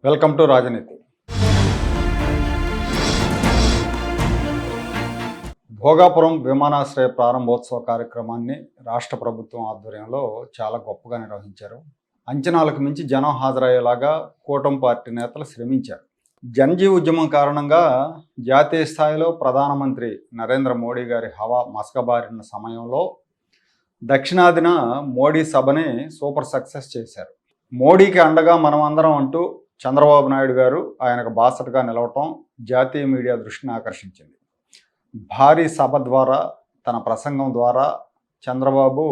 Welcome to రాజనీతి. భోగాపురం విమానాశ్రయ ప్రారంభోత్సవ కార్యక్రమాన్ని రాష్ట్ర ప్రభుత్వం ఆధ్వర్యంలో చాలా గొప్పగా నిర్వహించారు. అంచనాలకు మించి జనం హాజరయ్యేలాగా కూటమి పార్టీ నేతలు శ్రమించారు. జనజీవ ఉద్యమం కారణంగా జాతీయ స్థాయిలో ప్రధానమంత్రి నరేంద్ర మోడీ గారి హవా మసకబారిన సమయంలో దక్షిణాదిన మోడీ సభని సూపర్ సక్సెస్ చేశారు. మోడీకి అండగా మనమందరం అంటూ చంద్రబాబు నాయుడు గారు ఆయనకు బాసటగా నిలవటం జాతీయ మీడియా దృష్టిని ఆకర్షించింది. భారీ సభ ద్వారా తన ప్రసంగం ద్వారా చంద్రబాబు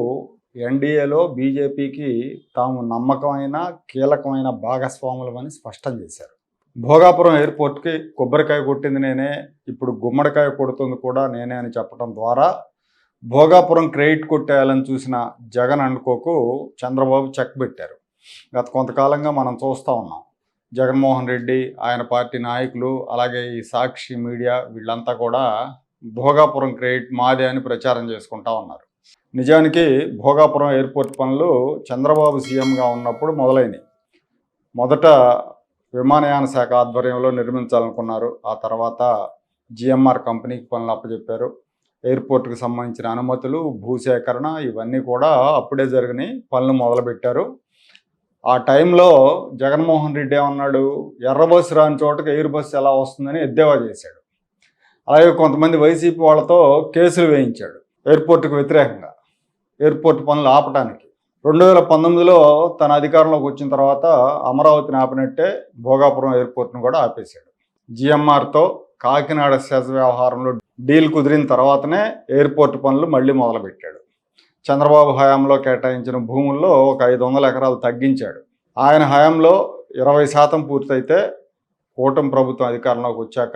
ఎన్డీఏలో బీజేపీకి తాము నమ్మకమైన కీలకమైన భాగస్వాములమని స్పష్టం చేశారు. భోగాపురం ఎయిర్పోర్ట్కి కొబ్బరికాయ కొట్టింది నేనే, ఇప్పుడు గుమ్మడికాయ కొడుతుంది కూడా నేనే అని చెప్పడం ద్వారా భోగాపురం క్రెడిట్ కొట్టేయాలని చూసిన జగన్ అనుకోకు చంద్రబాబు చెక్ పెట్టారు. గత కొంతకాలంగా మనం చూస్తూ ఉన్నాం. జగన్మోహన్ రెడ్డి, ఆయన పార్టీ నాయకులు, అలాగే ఈ సాక్షి మీడియా వీళ్ళంతా కూడా భోగాపురం క్రెడిట్ మాదే అని ప్రచారం చేసుకుంటా ఉన్నారు. నిజానికి భోగాపురం ఎయిర్పోర్ట్ పనులు చంద్రబాబు సీఎంగా ఉన్నప్పుడు మొదలైనవి. మొదట విమానయాన శాఖ ఆధ్వర్యంలో నిర్మించాలనుకున్నారు. ఆ తర్వాత జిఎంఆర్ కంపెనీకి పనులు అప్పచెప్పారు. ఎయిర్పోర్ట్కి సంబంధించిన అనుమతులు, భూసేకరణ ఇవన్నీ కూడా అప్పుడే జరిగినాయి. పనులు మొదలుపెట్టారు. ఆ టైంలో జగన్మోహన్ రెడ్డి ఏమన్నాడు, ఎర్ర బస్సు రాని చోటకి ఎయిర్ బస్సు ఎలా వస్తుందని ఎద్దేవా చేశాడు. అలాగే కొంతమంది వైసీపీ వాళ్ళతో కేసులు వేయించాడు ఎయిర్పోర్ట్కి వ్యతిరేకంగా, ఎయిర్పోర్ట్ పనులు ఆపటానికి. 2019లో తన అధికారంలోకి వచ్చిన తర్వాత అమరావతిని ఆపినట్టే భోగాపురం ఎయిర్పోర్ట్ను కూడా ఆపేశాడు. జిఎంఆర్తో కాకినాడ సెజ్ వ్యవహారంలో డీల్ కుదిరిన తర్వాతనే ఎయిర్పోర్ట్ పనులు మళ్ళీ మొదలుపెట్టాడు. చంద్రబాబు హయాంలో కేటాయించిన భూముల్లో ఒక 500 ఎకరాలు తగ్గించాడు. ఆయన హయాంలో 20% పూర్తయితే కూటమి ప్రభుత్వం అధికారంలోకి వచ్చాక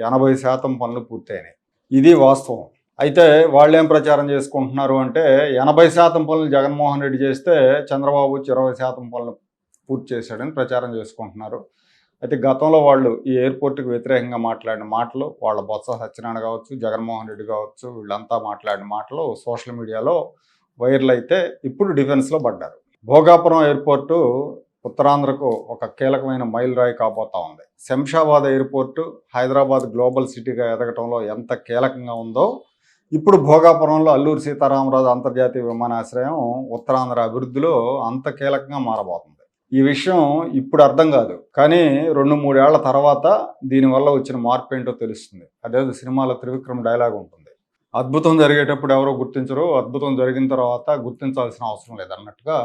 80% పనులు పూర్తయినాయి. ఇది వాస్తవం. అయితే వాళ్ళేం ప్రచారం చేసుకుంటున్నారు అంటే 80% పనులు జగన్మోహన్ రెడ్డి చేస్తే చంద్రబాబు 20% పనులు పూర్తి చేశాడని ప్రచారం చేసుకుంటున్నారు. అయితే గతంలో వాళ్ళు ఈ ఎయిర్పోర్ట్కి వ్యతిరేకంగా మాట్లాడిన మాటలు, వాళ్ళ బొత్స సత్యనారాయణ కావచ్చు, జగన్మోహన్ రెడ్డి కావచ్చు, వీళ్ళంతా మాట్లాడిన మాటలు సోషల్ మీడియాలో వైరల్ అయితే ఇప్పుడు డిఫెన్స్లో పడ్డారు. భోగాపురం ఎయిర్పోర్టు ఉత్తరాంధ్రకు ఒక కీలకమైన మైల్ రాయి కాబోతా ఉంది. శంషాబాద్ ఎయిర్పోర్టు హైదరాబాద్ గ్లోబల్ సిటీగా ఎదగటంలో ఎంత కీలకంగా ఉందో ఇప్పుడు భోగాపురంలో అల్లూరి సీతారామరాజు అంతర్జాతీయ విమానాశ్రయం ఉత్తరాంధ్ర అభివృద్ధిలో అంత కీలకంగా మారబోతుంది. ఈ విషయం ఇప్పుడు అర్థం కాదు, కానీ 2-3 ఏళ్ల తర్వాత దీనివల్ల వచ్చిన మార్పు ఏంటో తెలుస్తుంది. అదే సినిమాలో త్రివిక్రమ్ డైలాగ్ ఉంటుంది, అద్భుతం జరిగేటప్పుడు ఎవరో గుర్తించరు, అద్భుతం జరిగిన తర్వాత గుర్తించాల్సిన అవసరం లేదన్నట్టుగా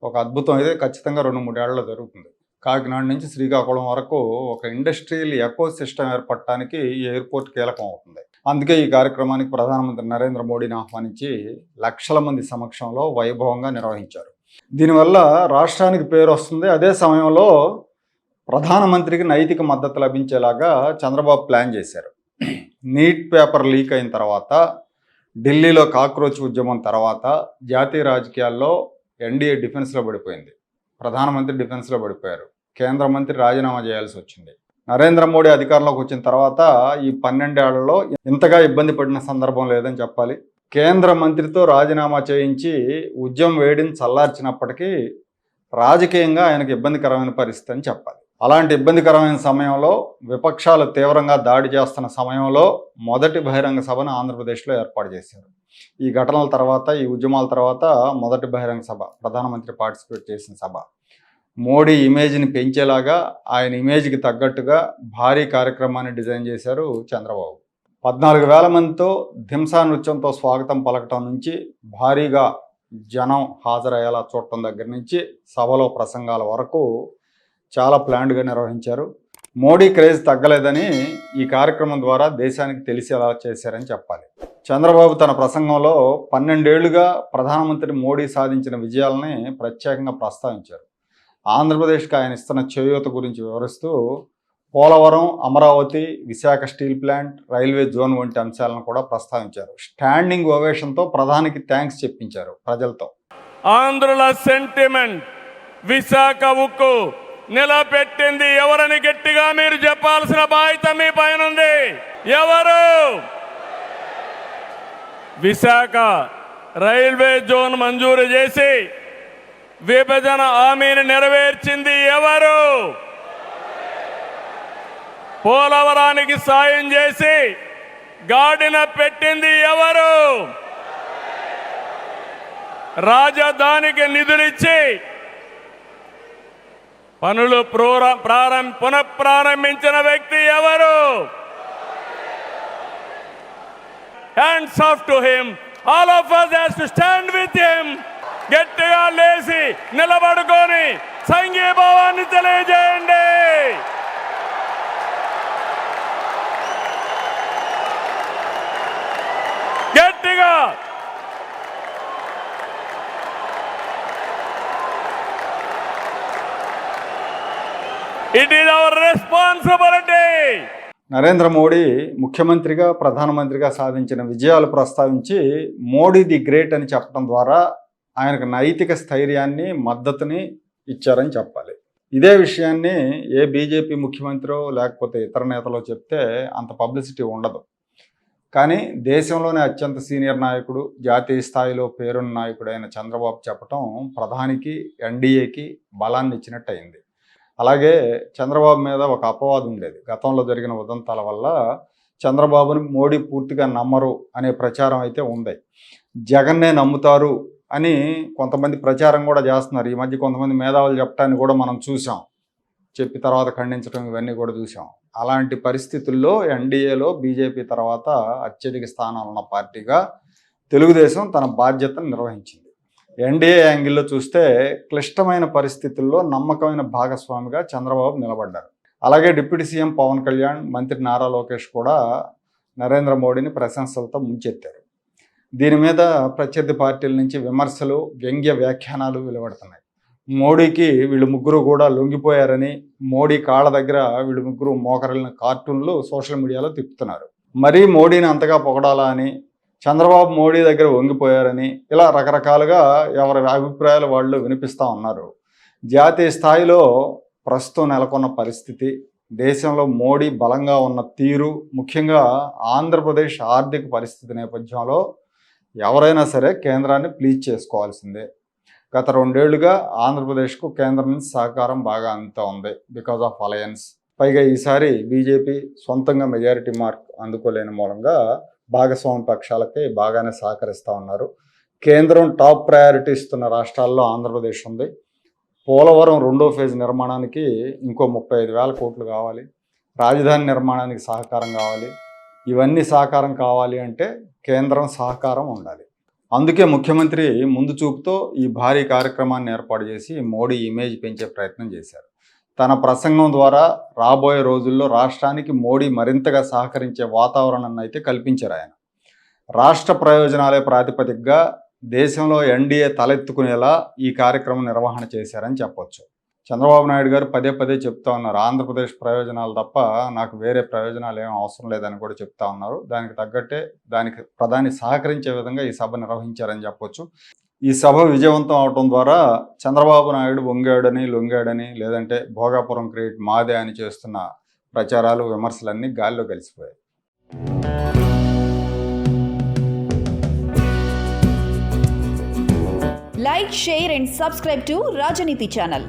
ఒక అద్భుతం అయితే ఖచ్చితంగా 2-3 ఏళ్లలో జరుగుతుంది. కాకినాడ నుంచి శ్రీకాకుళం వరకు ఒక ఇండస్ట్రియల్ ఎకో సిస్టమ్ ఏర్పడటానికి ఈ ఎయిర్పోర్ట్ కీలకం అవుతుంది. అందుకే ఈ కార్యక్రమానికి ప్రధానమంత్రి నరేంద్ర మోడీని ఆహ్వానించి లక్షల మంది సమక్షంలో వైభవంగా నిర్వహించారు. దీనివల్ల రాష్ట్రానికి పేరు వస్తుంది. అదే సమయంలో ప్రధానమంత్రికి నైతిక మద్దతు లభించేలాగా చంద్రబాబు ప్లాన్ చేశారు. నీట్ పేపర్ లీక్ అయిన తర్వాత, ఢిల్లీలో కాక్రోచ్ ఉద్యమం తర్వాత జాతీయ రాజకీయాల్లో ఎన్డీఏ డిఫెన్స్లో పడిపోయింది. ప్రధానమంత్రి డిఫెన్స్లో పడిపోయారు. కేంద్ర మంత్రి రాజీనామా చేయాల్సి వచ్చింది. నరేంద్ర మోడీ అధికారంలోకి వచ్చిన తర్వాత ఈ 12 ఏళ్లలో ఇంతగా ఇబ్బంది పడిన సందర్భం లేదని చెప్పాలి. కేంద్ర మంత్రితో రాజీనామా చేయించి ఉద్యమం వేడిని చల్లార్చినప్పటికీ రాజకీయంగా ఆయనకు ఇబ్బందికరమైన పరిస్థితి అని చెప్పాలి. అలాంటి ఇబ్బందికరమైన సమయంలో, విపక్షాలు తీవ్రంగా దాడి చేస్తున్న సమయంలో మొదటి బహిరంగ సభను ఆంధ్రప్రదేశ్లో ఏర్పాటు చేశారు. ఈ ఘటనల తర్వాత, ఈ ఉద్యమాల తర్వాత మొదటి బహిరంగ సభ, ప్రధానమంత్రి పార్టిసిపేట్ చేసిన సభ. మోడీ ఇమేజ్ని పెంచేలాగా, ఆయన ఇమేజ్కి తగ్గట్టుగా భారీ కార్యక్రమాన్ని డిజైన్ చేశారు చంద్రబాబు. 14,000 మందితో ధింసా నృత్యంతో స్వాగతం పలకటం నుంచి, భారీగా జనం హాజరయ్యేలా చూడటం దగ్గర నుంచి సభలో ప్రసంగాల వరకు చాలా ప్లాన్డ్గా నిర్వహించారు. మోడీ క్రేజ్ తగ్గలేదని ఈ కార్యక్రమం ద్వారా దేశానికి తెలిసేలా చేశారని చెప్పాలి. చంద్రబాబు తన ప్రసంగంలో 12 ఏళ్లుగా ప్రధానమంత్రి మోడీ సాధించిన విజయాలని ప్రత్యేకంగా ప్రస్తావించారు. ఆంధ్రప్రదేశ్కి ఆయన ఇస్తున్న చేయూత గురించి వివరిస్తూ Polavaram, Amaravati, Visakha steel plant, railway zone వంటి అంశాలను కూడా ప్రస్తావించారు. స్టాండింగ్ ఓవేషన్తో ప్రధానికి థ్యాంక్స్ చెప్పించారు ప్రజలతో. ఆంధ్రుల సెంటిమెంట్ విశాఖ ఉక్కు నిలబెట్టింది ఎవరని గట్టిగా మీరు చెప్పాల్సిన బాధ్యత మీ పైన ఉంది. ఎవరు? విశాఖ రైల్వే జోన్ మంజూరు చేసి విభజన హామీని నెరవేర్చింది ఎవరు? పోలవరానికి సాయం చేసి గాడిన పెట్టింది ఎవరు? రాజధానికి నిధులిచ్చి పనులు పునఃప్రారంభించిన వ్యక్తి ఎవరు? Hands off to him. All of us has to stand with him. గట్టిగా లేచి నిలబడుకొని సంఘీభావాన్ని తెలియజేయండి. గట్టిగా it is our responsibility. Narendra Modi ముఖ్యమంత్రిగా ప్రధానమంత్రిగా సాధించిన విజయాలు ప్రస్తావించి మోడీ ది గ్రేట్ అని చెప్పడం ద్వారా ఆయనకు నైతిక స్థైర్యాన్ని మద్దతుని ఇచ్చారని చెప్పాలి. ఇదే విషయాన్ని ఏ బీజేపీ ముఖ్యమంత్రో లేకపోతే ఇతర నేతలో చెప్తే అంత పబ్లిసిటీ ఉండదు. కానీ దేశంలోనే అత్యంత సీనియర్ నాయకుడు, జాతీయ స్థాయిలో పేరున్న నాయకుడైన చంద్రబాబు చెప్పటం ప్రధానికి, ఎన్డీఏకి బలాన్ని ఇచ్చినట్టు అయింది. అలాగే చంద్రబాబు మీద ఒక అపవాదం ఉండేది. గతంలో జరిగిన ఉదంతాల వల్ల చంద్రబాబుని మోడీ పూర్తిగా నమ్మరు అనే ప్రచారం అయితే ఉంది. జగన్నే నమ్ముతారు అని కొంతమంది ప్రచారం కూడా చేస్తున్నారు. ఈ మధ్య కొంతమంది మేధావులు చెప్పడాన్ని కూడా మనం చూసాం. చెప్పి తర్వాత ఖండించడం ఇవన్నీ కూడా చూసాం. అలాంటి పరిస్థితుల్లో ఎన్డీఏలో బీజేపీ తర్వాత అత్యధిక స్థానాలు ఉన్న పార్టీగా తెలుగుదేశం తన బాధ్యతను నిర్వహించింది. ఎన్డీఏ యాంగిల్లో చూస్తే క్లిష్టమైన పరిస్థితుల్లో నమ్మకమైన భాగస్వామిగా చంద్రబాబు నిలబడ్డారు. అలాగే డిప్యూటీ సీఎం పవన్ కళ్యాణ్, మంత్రి నారా లోకేష్ కూడా నరేంద్ర మోడీని ప్రశంసలతో ముంచెత్తారు. దీని మీద ప్రత్యర్థి పార్టీల నుంచి విమర్శలు, వ్యంగ్య వ్యాఖ్యానాలు వెలువడుతున్నాయి. మోడీకి వీళ్ళు ముగ్గురు కూడా లొంగిపోయారని, మోడీ కాళ్ళ దగ్గర వీళ్ళు ముగ్గురు మోకరిల్లిన కార్టూన్లు సోషల్ మీడియాలో తిప్పుతున్నారు. మరీ మోడీని అంతగా పొగడాలా అని, చంద్రబాబు మోడీ దగ్గర వంగిపోయారని, ఇలా రకరకాలుగా ఎవరి అభిప్రాయాలు వాళ్ళు వినిపిస్తూ ఉన్నారు. జాతీయ స్థాయిలో ప్రస్తుతం నెలకొన్న పరిస్థితి, దేశంలో మోడీ బలంగా ఉన్న తీరు, ముఖ్యంగా ఆంధ్రప్రదేశ్ ఆర్థిక పరిస్థితి నేపథ్యంలో ఎవరైనా సరే కేంద్రాన్ని ప్లీజ్ చేసుకోవాల్సిందే. గత 2 ఏళ్లుగా ఆంధ్రప్రదేశ్కు కేంద్రం నుంచి సహకారం బాగా అందుతూ ఉంది బికాజ్ ఆఫ్ అలయన్స్. పైగా ఈసారి బీజేపీ సొంతంగా మెజారిటీ మార్క్ అందుకోలేని మూలంగా భాగస్వామి పక్షాలకి బాగానే సహకరిస్తూ ఉన్నారు. కేంద్రం టాప్ ప్రయారిటీ ఇస్తున్న రాష్ట్రాల్లో ఆంధ్రప్రదేశ్ ఉంది. పోలవరం 2వ ఫేజ్ నిర్మాణానికి ఇంకో 35,000 కోట్లు కావాలి. రాజధాని నిర్మాణానికి సహకారం కావాలి. ఇవన్నీ సహకారం కావాలి అంటే కేంద్రం సహకారం ఉండాలి. అందుకే ముఖ్యమంత్రి ముందు చూపుతో ఈ భారీ కార్యక్రమాన్ని ఏర్పాటు చేసి మోడీ ఇమేజ్ పెంచే ప్రయత్నం చేశారు. తన ప్రసంగం ద్వారా రాబోయే రోజుల్లో రాష్ట్రానికి మోడీ మరింతగా సహకరించే వాతావరణాన్ని అయితే కల్పించారు. ఆయన రాష్ట్ర ప్రయోజనాలే ప్రాతిపదికగా దేశంలో ఎన్డీఏ తలెత్తుకునేలా ఈ కార్యక్రమం నిర్వహణ చేశారని చెప్పొచ్చు. చంద్రబాబు నాయుడు గారు పదే పదే చెప్తా ఉన్నారు, ఆంధ్రప్రదేశ్ ప్రయోజనాలు తప్ప నాకు వేరే ప్రయోజనాలు ఏం అవసరం లేదని కూడా చెప్తా ఉన్నారు. దానికి తగ్గట్టే దానికి ప్రధాని సహకరించే విధంగా ఈ సభ నిర్వహించారని చెప్పొచ్చు. ఈ సభ విజయవంతం అవడం ద్వారా చంద్రబాబు నాయుడు వంగాడని, లొంగాడని, లేదంటే భోగాపురం క్రియేట్ మాదే అని చేస్తున్న ప్రచారాలు, విమర్శలన్నీ గాల్లో కలిసిపోయాయి. Like, share and subscribe to Rajaniti channel.